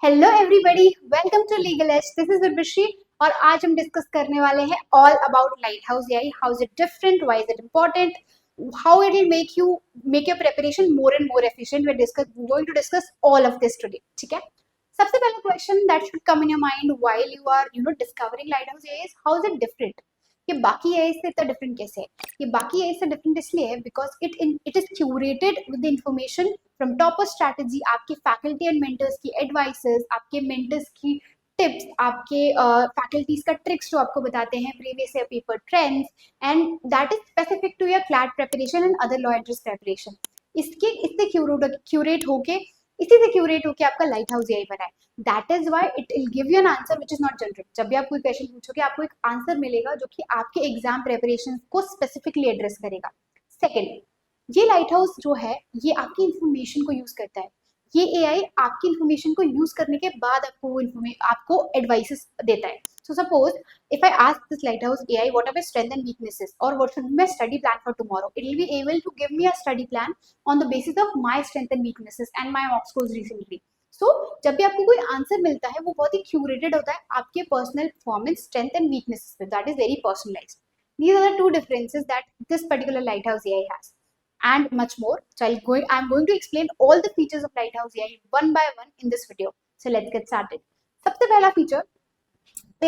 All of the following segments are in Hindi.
Hello everybody, welcome to Legal Edge. This is Urvashi और आज हम डिस्कस करने वाले हैं all about light house AI. How is it different, why is it important, how it will make your preparation more and more efficient. We going to discuss all of this today. ठीक है, सबसे पहला question that should come in your mind while you are discovering light house AI is how is it different. ये बाकी एआई से इतना डिफरेंट कैसे है? ये बाकी एआई से डिफरेंट इसलिए है because it is curated with the information from topper strategy, आपके फैकल्टी एंड मेंटर्स की एडवाइसेस, आपके मेंटर्स की टिप्स, आपके फैकल्टीज का ट्रिक्स जो आपको बताते हैं, previous year paper trends, and that is specific to your CLAT preparation and other law entrance preparation. इससे क्यूरेट होके इसी से क्यूरेट होके आपका लाइट हाउस एआई बना है। That is why it will give you an answer which is not generic. जब भी आप कोई क्वेश्चन पूछोगे आपको एक आंसर मिलेगा जो कि आपके एग्जाम प्रिपरेशन को स्पेसिफिकली एड्रेस करेगा। सेकेंड, ये लाइट हाउस जो है ये आपकी इंफॉर्मेशन को यूज करता है। ये एआई आपकी इंफॉर्मेशन को यूज करने के बाद आपको एडवाइसेस देता है। So suppose if I ask this lighthouse AI what are my strengths and weaknesses or what should be my study plan for tomorrow, it will be able to give me a study plan on the basis of my strengths and weaknesses and my mock scores recently. So जब भी आपको कोई आंसर मिलता है वो बहुत ही क्यूरेटेड होता है आपके personal performance, strength and weaknesses पे। That is very personalised. These are the two differences that this particular lighthouse AI has and much more. So I'm going to explain all the features of lighthouse AI one by one in this video. So let's get started. सबसे पहला feature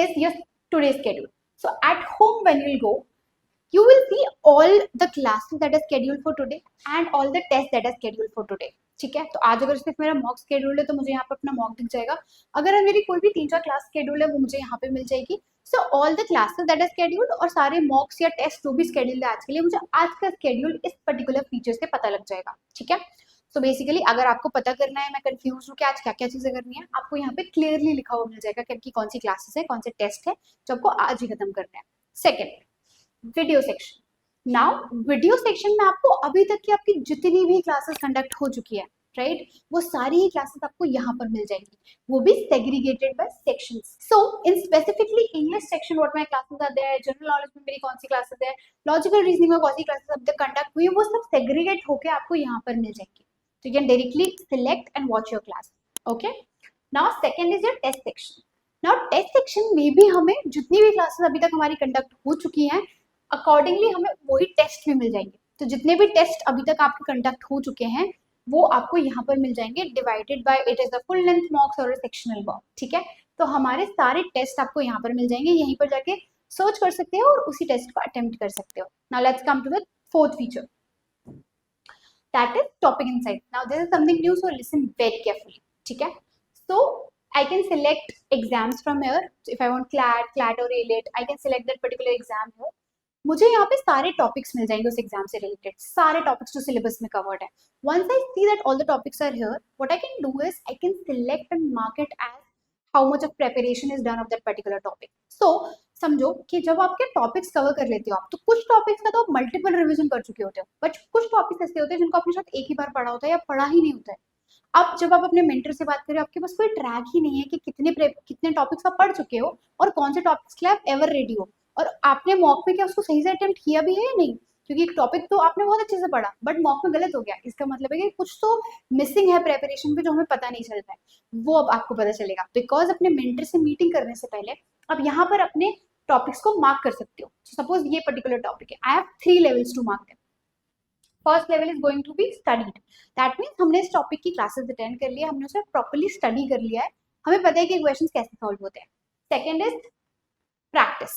is your today's schedule. So at home when you'll go, you will see all the classes that are scheduled for today and all the tests that are scheduled for today. ठीक है, तो आज अगर सिर्फ मेरा मॉक स्केड्यूल है तो मुझे यहाँ पे अपना मॉक दिख जाएगा। अगर मेरी कोई भी 3-4 क्लास स्केड्यूल है वो मुझे यहाँ पे मिल जाएगी। So all the classes that are scheduled और सारे मॉक्स या टेस्ट जो भी स्केड्यूल है आज के लिए, मुझे आज का स्केड्यूल इस पर्टिकुलर फीचर से पता लग जाएगा। ठीक है, सो बेसिकली अगर आपको पता करना है, मैं कंफ्यूज हूँ कि आज क्या क्या चीजें करनी है, आपको यहाँ पे क्लियरली लिखा हुआ मिल जाएगा कि आपकी कौन सी क्लासेस है, कौन से टेस्ट है जो आपको आज ही खत्म करना है। Second, video section. Now video section में आपको अभी तक की आपकी जितनी भी क्लासेस कंडक्ट हो चुकी है, राइट, वो सारी ही क्लासेस आपको यहाँ पर मिल जाएंगी, वो भी segregated by sections. So in specifically English section what my classes are there, general knowledge में मेरी कौन सी क्लासेस है, लॉजिकल रीजनिंग में कौन सी क्लासेस अब तक कंडक्ट हुई है, वो सब सेग्रीगेट होकर आपको यहाँ पर मिल जाएंगी। तो you can directly select and watch your class. Okay, now second is your test section. Now test section में भी हमें जितनी भी क्लासेस अभी तक हमारी कंडक्ट हो चुकी हैं अकॉर्डिंगली हमें वही टेस्ट भी मिल जाएंगे। तो जितने भी टेस्ट अभी तक आपके कंडक्ट हो चुके हैं वो आपको यहाँ पर मिल जाएंगे, divided by it is the full length मॉक्स और सेक्शनल मॉक। ठीक है, तो हमारे सारे टेस्ट आपको यहाँ पर मिल जाएंगे, यहीं पर जाके सर्च कर सकते हो और उसी टेस्ट को अटेम्प्ट कर सकते हो। Now let's come to the fourth feature, that is topic insight. Now this is something new, so listen very carefully. ठीक है, सो I can select exams from here. So if I want CLAT or ALET, I can select that particular exam here. मुझे यहाँ पे सारे टॉपिक्स मिल जाएंगे उस एग्जाम से रिलेटेड, सारे टॉपिक्स जो सिलेबस में कवर्ड है। Once I see that all the topics are here, what I can do is I can select and mark it as how much of preparation is done of that particular topic. So समझो कि जब आपके टॉपिक्स कवर कर लेते हो आप, तो कुछ टॉपिक्स का तो आप मल्टीपल रिविजन कर चुके होते हो, बट कुछ टॉपिक्स ऐसे होते हैं जिनको आपने शायद एक ही बार पढ़ा होता है या पढ़ा ही नहीं होता है। अब जब आप अपने मेंटर से बात करें, आपके पास कोई ट्रैक ही नहीं है कि कितने टॉपिक्स आप पढ़ चुके हो और कौन से टॉपिक्स के लिए आप एवर रेडी हो, और आपने मॉक में क्या उसको सही से अटेम्प्ट किया भी है या नहीं, क्योंकि टॉपिक तो आपने बहुत अच्छे से पढ़ा बट मॉक में गलत हो गया, इसका मतलब है कि कुछ तो मिसिंग है प्रेपरेशन पे जो हमें पता नहीं चल रहा है। वो अब आपको पता चलेगा बिकॉज अपने मेंटर से मीटिंग करने से पहले आप यहाँ पर अपने टॉपिक्स को मार्क कर सकते हो। सपोज ये पर्टिकुलर टॉपिक है, I have 3 levels to mark them. First level is going to be studied. That means हमने इस टॉपिक की क्लासेस अटेंड कर लिया, हमने उसे प्रॉपर्ली स्टडी कर लिया है, हमें पता है कि क्वेश्चंस कैसे सॉल्व होते हैं। Second is practice,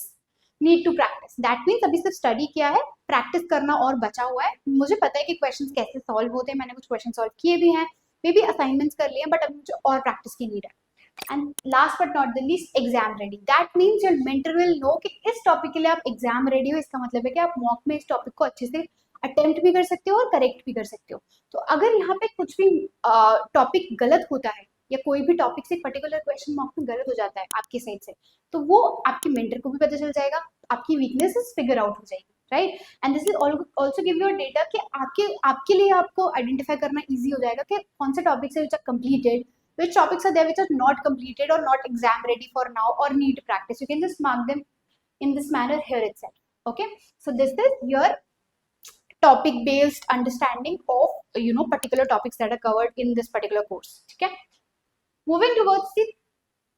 need to practice. That means अभी सिर्फ स्टडी किया है, प्रैक्टिस करना और बचा हुआ है। मुझे पता है कि क्वेश्चंस कैसे सॉल्व होते हैं, मैंने कुछ क्वेश्चन सॉल्व किए भी हैं, मे बी असाइनमेंट्स कर लिए, बट अभी मुझे और प्रैक्टिस की नीड है। And last but not the least, exam ready. That means your mentor will know कि इस टॉपिक के लिए आप एग्जाम रेडी हो, इसका मतलब है कि आप मॉक में इस टॉपिक को अच्छे से अटेम्प्ट भी कर सकते हो और करेक्ट भी कर सकते हो। तो अगर यहाँ पे कुछ भी टॉपिक गलत होता है या कोई भी टॉपिक से पर्टिकुलर क्वेश्चन मॉक में गलत हो जाता है आपकी साइड से, तो वो आपके मेंटर को भी पता चल जाएगा, आपकी वीकनेसेस फिगर आउट हो जाएगी, right. And this is also give you data कि आपके लिए आपको आइडेंटिफाई करना ईजी हो जाएगा कि कौन से टॉपिक्स है which are completed, which topics are there which are not completed or not exam ready for now or need practice. You can just mark them in this manner here itself. Okay, so this is your topic based understanding of particular topics that are covered in this particular course. ठीक है, moving towards the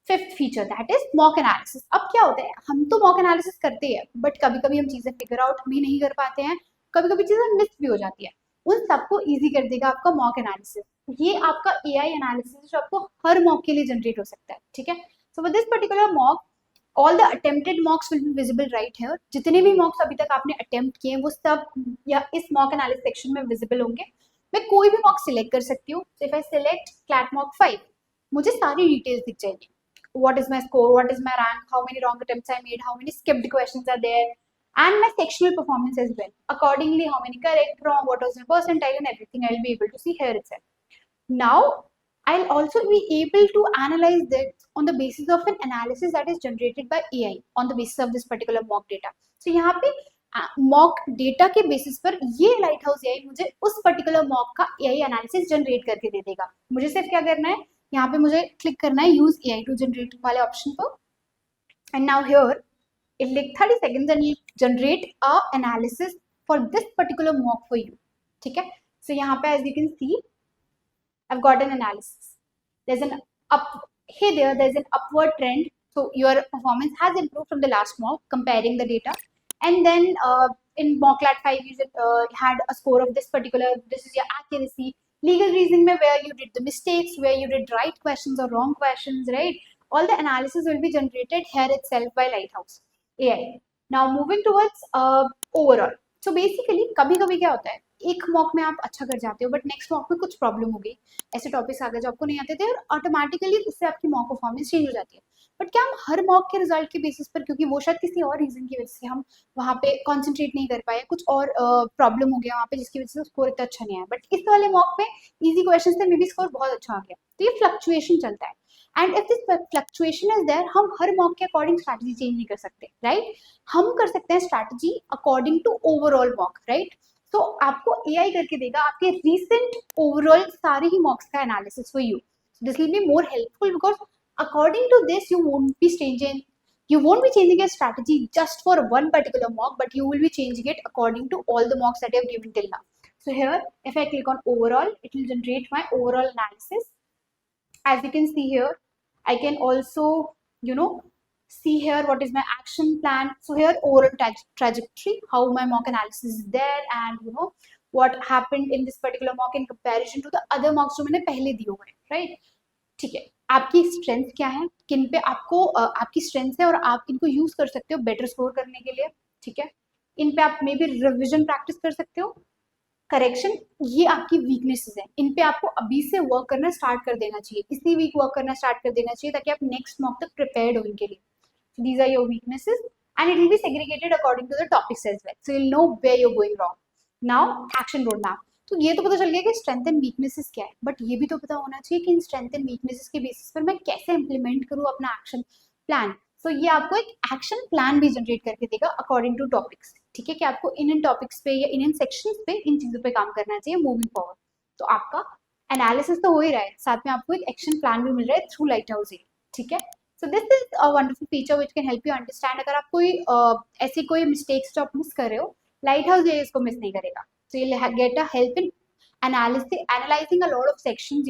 fifth feature that is mock analysis. अब क्या होता है, हम तो मॉक एनालिसिस करते हैं बट कभी कभी हम चीजें फिगर आउट भी नहीं कर पाते हैं, कभी कभी चीजें मिस भी हो जाती है। उन सबको इजी कर देगा आपका मॉक एनालिसिस। ये आपका एआई एनालिसिस जो आपको हर मॉक के लिए जनरेट हो सकता है, ठीक है। So with this particular mock all the attempted मॉक्स will be visible right here. जितने भी मॉक्स अभी तक आपने अटेम्प्ट किए वो सब या इस मॉक एनालिसिस सेक्शन में विजिबल होंगे। मैं कोई भी मॉक सिलेक्ट कर सकती हूँ। If I select CLAT mock 5, मुझे सारी डिटेल्स दिख जाएगी। What is my score, what is my rank, how many wrong attempts I made, how many skipped questions are there, and my sectional performance as well. Accordingly, how many correct, wrong, what was my percentile, and everything I will be able to see here itself. Now, I'll also be able to analyze that on the basis of an analysis that is generated by AI on the basis of this particular mock data. So यहाँ पे मॉक डेटा के बेसिस पर ये लाइट हाउस एआई मुझे उस पर्टिकुलर मॉक का एआई एनालिसिस जनरेट करके दे देगा। मुझे सिर्फ क्या करना है, यहाँ पे मुझे क्लिक करना है यूज एआई टू जनरेट वाले ऑप्शन पर, and now here it like 30 seconds and it generate a analysis for this particular mock for you, ठीक है। so यहाँ पे as you can see I've got an analysis. There's an up hey there's an upward trend, so your performance has improved from the last mock comparing the data. And then in mocklat 5 you had a score of this particular, this is your accuracy. Legal reasoning mein where you did the mistakes, where you did right questions or wrong questions, right? All the analysis will be generated here itself by Lighthouse AI. Now moving towards overall. So basically कभी कभी क्या होता है, एक मॉक में आप अच्छा कर जाते हो बट नेक्स्ट मॉक में कुछ प्रॉब्लम हो गई, ऐसे टॉपिक्स आ गए जो आपको नहीं आते थे और ऑटोमेटिकली उससे आपकी मॉक परफॉर्मेंस चेंज हो जाती है। बट क्या हम हर मॉक के रिजल्ट के बेसिस पर, क्योंकि वो शायद किसी और रीजन की वजह से हम वहाँ पे कॉन्सेंट्रेट नहीं कर पाए, कुछ और प्रॉब्लम हो गया वहाँ पे जिसकी वजह से स्कोर इतना अच्छा नहीं आया, बट इस वाले मॉक में इजी क्वेश्चन थे, मे बी स्कोर बहुत अच्छा आ गया। तो ये फ्लक्चुएशन चलता है, and if this fluctuation is there, हम हर मॉक के अकॉर्डिंग स्ट्रैटेजी चेंज नहीं कर सकते, राइट? हम कर सकते हैं strategy according to overall mock, right? तो आपको एआई करके देगा आपके रीसेंट ओवरऑल सारे ही मॉक्स का analysis for you. This will be more helpful because according to this you won't be changing your strategy just for one particular mock, but you will be changing it according to all the mocks that you have given till now. So here if I click on overall, it will generate my overall analysis. As you can see here, I can also see here what is my action plan. So here overall trajectory, how my mock analysis is there, and what happened in this particular mock in comparison to the other mocks जो मैंने पहले दिए हुए हैं, राइट? ठीक है, आपकी स्ट्रेंथ क्या है, किन पे आपको आपकी स्ट्रेंथ है और आप इनको यूज कर सकते हो बेटर स्कोर करने के लिए, ठीक है। इन पे आप मे बी रिविजन प्रैक्टिस कर सकते हो। करेक्शन, ये आपकी वीकनेसेस है, इन पे आपको अभी से वर्क करना स्टार्ट कर देना चाहिए, इसी वीक वर्क करना स्टार्ट कर देना चाहिए ताकि आप नेक्स्ट मॉक तक प्रिपेयर्ड हो इनके लिए। These are your weaknesses and it will be segregated according to the topics as well, so you will know where you are going wrong. Now action road map. तो ये तो पता चल गया कि स्ट्रेंथ एंड वीकनेसेस क्या है, बट ये भी तो पता होना चाहिए कि इन स्ट्रेंथ एंड वीकनेसेस के बेसिस पर मैं कैसे इंप्लीमेंट करूँ अपना एक्शन प्लान। सो ये आपको एक एक्शन प्लान भी जनरेट करके देगा अकॉर्डिंग टू टॉपिक्स, ठीक है, कि आपको इन टॉपिक्स पे या इन सेक्शंस पे इन चीजों पे काम करना चाहिए मूविंग फॉरवर्ड। तो आपका एनालिसिस तो हो ही रहा है, साथ में आपको एक एक्शन प्लान भी मिल रहा है थ्रू लाइटहाउस, ठीक है। So this is a wonderful feature which can help you understand. अगर आप कोई ऐसी कोई मिस्टेक्स जो आप मिस कर रहे हो, लाइटहाउस ये इसको मिस नहीं करेगा। So you'll get a help in analyzing a lot of sections,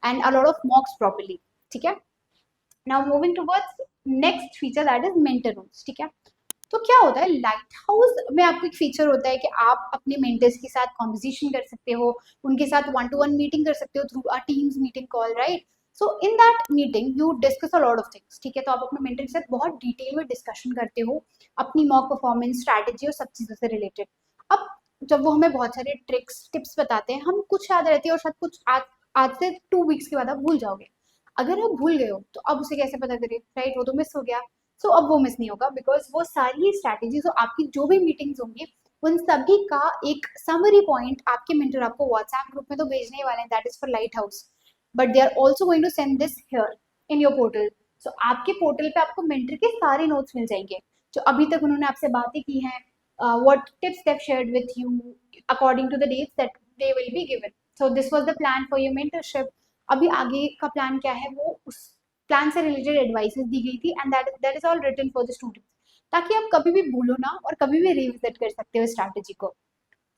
and a lot of mocks properly, ठीक है। Now moving towards next feature that is mentor rooms, ठीक है। तो क्या होता है, लाइट हाउस में आपको एक फीचर होता है कि आप अपने मेंटर्स के साथ कॉन्वर्सेशन कर सकते हो, उनके साथ 1-to-1 मीटिंग कर सकते हो through a teams meeting call, right? So in that meeting you discuss a lot of things, ठीक है। तो आप अपने मेंटर के साथ बहुत डिटेल में डिस्कशन करते हो अपनी मॉक परफॉर्मेंस, स्ट्रैटेजी और सब चीज़ों से रिलेटेड। अब जब वो हमें बहुत सारे ट्रिक्स टिप्स बताते हैं, हम कुछ याद रहती है और शायद कुछ आज से 2 वीक्स के बाद आप भूल जाओगे। अगर आप भूल गए हो तो अब उसे कैसे पता करें, राइट? वो तो मिस हो गया। सो अब वो मिस नहीं होगा बिकॉज वो सारी स्ट्रैटेजीज और आपकी जो भी मीटिंग्स होंगी उन सभी का एक समरी पॉइंट आपके मेंटर आपको व्हाट्सएप ग्रुप में तो भेजने ही वाले हैं, that is for light house, but they are also going to send this here in your portal. सो आपके पोर्टल पे आपको मेंटर के सारे नोट्स मिल जाएंगे जो अभी तक उन्होंने आपसे बातें की हैं, what tips they've shared with you according to the dates that they will be given. So this was the plan for your mentorship. अभी आगे का प्लान क्या है, वो उस प्लान से रिलेटेड एडवाइसेस दी गई थी, and that is all written for the students, ताकि आप कभी भी भूलो ना और कभी भी रिविजिट कर सकते हो स्ट्रैटेजी को।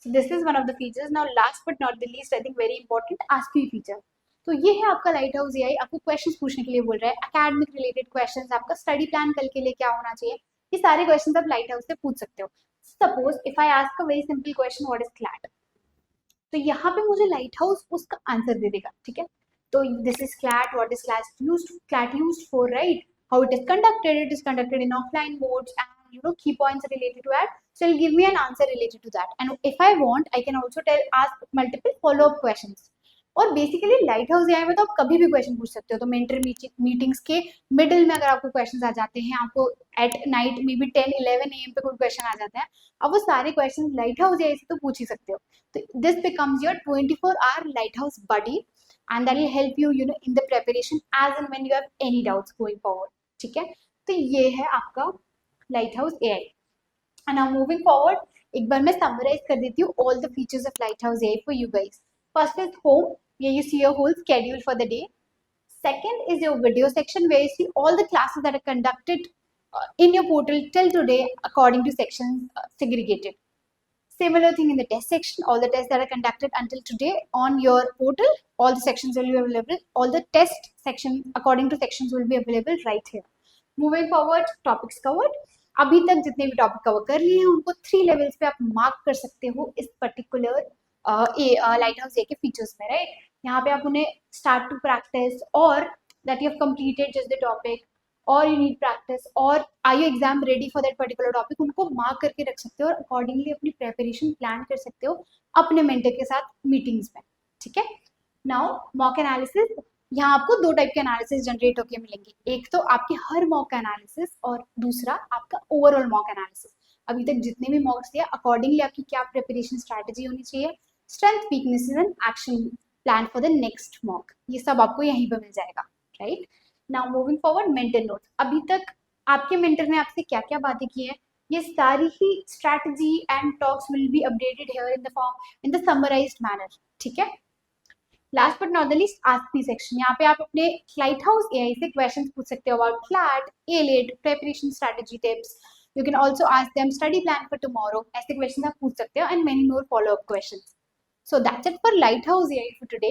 So this is one of the features. Now last but not the least, I think very important, ASCII feature. तो ये है आपका लाइट हाउस एआई, आपको क्वेश्चंस पूछने के लिए बोल रहा है, एकेडमिक रिलेटेड क्वेश्चंस, आपका स्टडी प्लान कल के लिए क्या होना चाहिए, ये सारे क्वेश्चंस आप लाइट हाउस से पूछ सकते हो। Suppose if I ask a very simple question, what is CLAT, तो यहाँ पे मुझे लाइट हाउस उसका आंसर दे देगा, ठीक है। तो this is CLAT, what is CLAT used for, right, how it is conducted in offline modes and key points related to that, so it'll give me an answer related to that, and if I want I can also ask multiple follow up questions। और बेसिकली लाइट हाउस एआई में तो आप कभी भी क्वेश्चन पूछ सकते हो, तो मेंटर मीटिंग्स के मिडिल में अगर आपको क्वेश्चन आ जाते हैं, आपको at night may be 10-11 AM पे कोई क्वेश्चन आ जाता है, अब वो सारे क्वेश्चन लाइट हाउस एआई से तो पूछ ही सकते हो। तो this becomes your 24-hour Lighthouse buddy, and that will help you in the preparation as and when you have any doubts going forward, ठीक है। तो ये है आपका light house AI. And now moving forward, एक बार मैं समराइज कर देती हूँ all the features of light house AI for you guys. First is home, here you see your whole schedule for the day. Second is your video section, where you see all the classes that are conducted in your portal till today according to sections segregated. Similar thing in the test section, all the tests that are conducted until today on your portal, all the sections will be available, all the test section according to sections will be available right here. Moving forward, topics covered, अभी तक जितने भी टॉपिक कवर कर लिए हैं उनको 3 लेवल्स पे आप मार्क कर सकते हो इस पर्टिकुलर लाइट हाउस ए के फीचर्स में, राइट। यहाँ पे आप उन्हें स्टार्ट टू प्रैक्टिस, और that you have completed just the topic, और यू नीड प्रैक्टिस, और are you exam ready for that particular topic, उनको मार्क करके रख सकते हो और अकॉर्डिंगली अपनी प्रेपरेशन प्लान कर सकते हो अपने मेंटर के साथ मीटिंग्स में, ठीक है। नाउ मॉक एनालिसिस, यहाँ आपको 2 टाइप के एनालिसिस जनरेट होकर मिलेंगे, एक तो आपके हर मॉक का एनालिसिस और दूसरा आपका ओवरऑल मॉक एनालिसिस। अभी तक जितने भी मॉक्स दिए अकॉर्डिंगली आपकी क्या प्रिपरेशन स्ट्रैटेजी होनी चाहिए, strength, weaknesses and action plan for the next mock, ये सब आपको यहीं पर मिल जाएगा, right. Now moving forward, mentor notes, अभी तक आपके मेंटर ने आपसे क्या क्या बातें की है, ये सारी ही strategy and talks will be updated here in the form in the summarised manner, ठीक है। Last but not the least, ask me section, यहाँ पे आप अपने लाइट हाउस एआई से क्वेश्चंस पूछ सकते हो about CLAT, AILET, preparation strategy tips, you can also ask them study plan for tomorrow, ऐसे क्वेश्चन आप पूछ सकते हो, and many more follow up questions. So that's it for Lighthouse AI for today.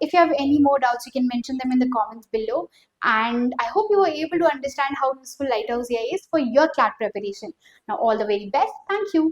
If you have any more doubts, you can mention them in the comments below. And I hope you were able to understand how useful Lighthouse AI is for your CLAT preparation. Now, all the very best. Thank you.